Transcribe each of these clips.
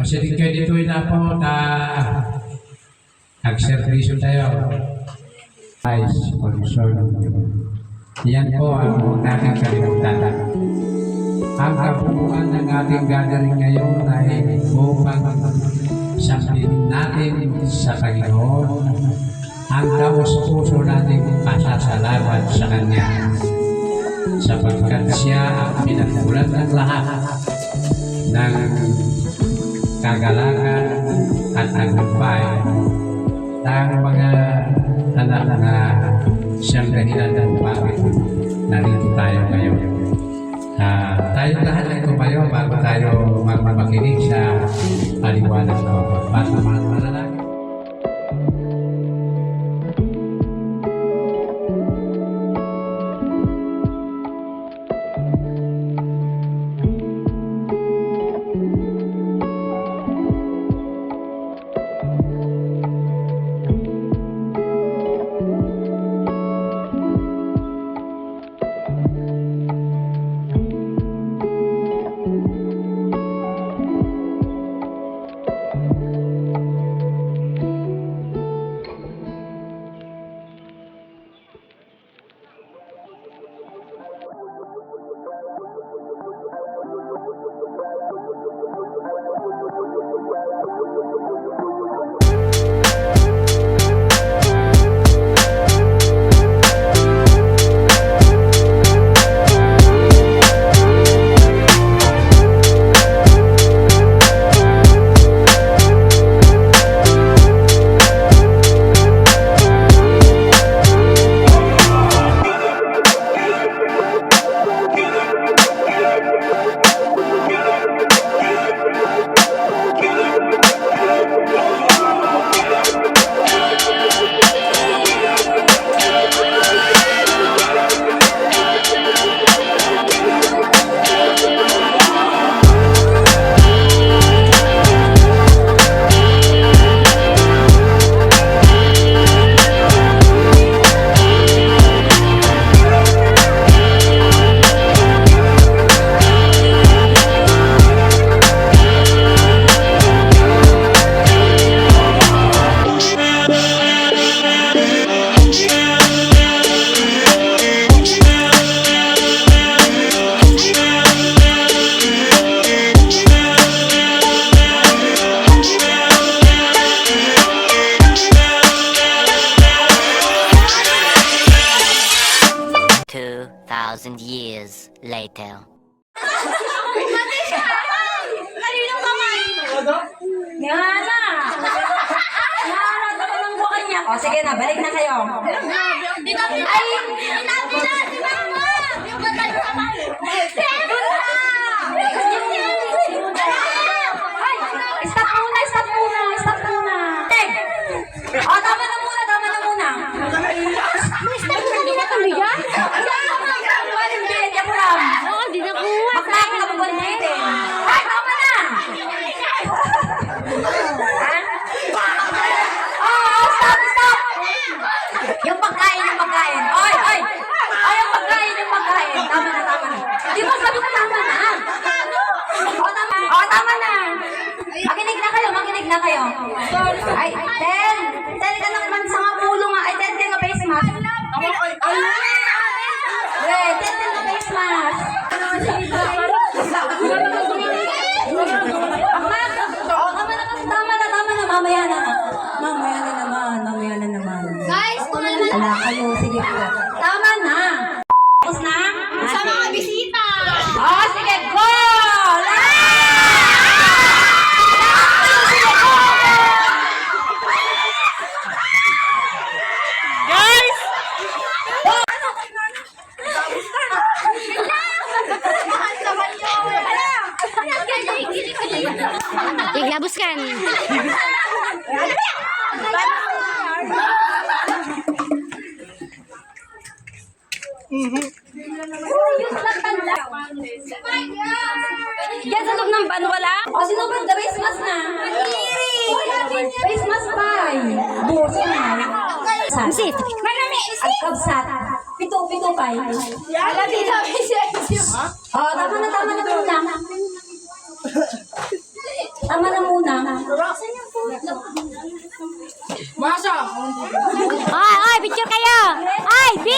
Sige kayo dito na po na nag-servisyo tayo. Vice concern. Yan po ang nating kalimutan. Ang kabuuan ng ating gathering ngayon ay upang sabihin natin sa Panginoon ang taos-puso nating pasasalamat sa Kanya sapagkat Siya ang pinagmulan ng lahat ng kagalakan at tagumpay ng mga anak na siyang dahilan ng bakit narito tayo ngayon. Tayo lahat ay tumayo bago tayo magpapakinig sa paliwanag ng mga mananalangin. Years later. Kaninong kamay? Yana! Yana, dapat ng bukan niya. O, sige na, balik na kayo. Ay, inabi na, si Mama! Yung ganda yung kamay. Doon na! Ay, stop muna, stop muna, stop muna. O, tama na muna, tama na muna. Stop muna, di ba tuloy yan? Oh, di na kuha. Bakit ka mabulitin? Ay, tama na! Oh, stop, stop! Yung pagkain. Oy, oy! Ay, yung pagkain. Tama na. Di ba sabi ko tama na? Tama na. Makinig na kayo. Ay, Ten ka naman sa mga pulo nga. Ay, Ten ka face mask. Ten ka face mask. Tama na. Mamaya na naman. Guys, kung ano naman. Wala kayo, sige po. Tama na. Tapos na? Sa mga bisita. Oh, sige, go! Guys! Iglabuskan. Yan sa loob ng van, wala? O, sino ba? The face mask na. Face mask pa. Buso na. Misit. At kabsat. Pito pa. Wala din namin siya. O, tama na muna. Tama na muna. Ay, picture kayo. Ay, B.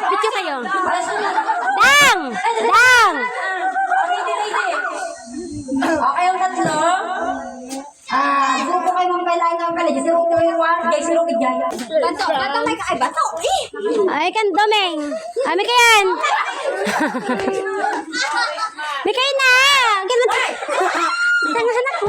Picture kayo. Dang. Okay, yung tatlo. Grupo kayo mga kailangan ng pala. Si Ruto yung one, kay si Ruki Jaya. Bato may kay bato. Ay, kan domeng. Ay, may kayan. May kayan na. Ganun. Tangahan ako.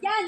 Yan,